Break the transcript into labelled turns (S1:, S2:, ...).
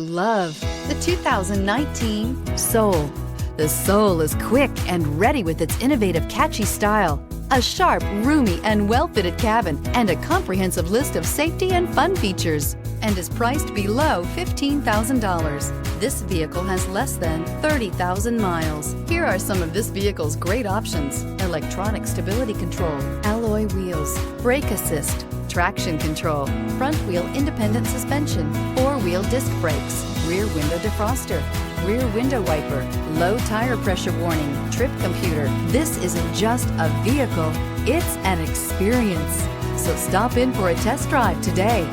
S1: Love the 2019 Soul. The Soul is quick and ready with its innovative, catchy style, a sharp, roomy, and well-fitted cabin, and a comprehensive list of safety and fun features, and is priced below $15,000. This vehicle has less than 30,000 miles. Here are some of this vehicle's great options: electronic stability control, alloy wheels, brake assist, traction control, front wheel independent suspension, four-wheel disc brakes, rear window defroster, rear window wiper, low tire pressure warning, trip computer. This isn't just a vehicle, it's an experience. So stop in for a test drive today.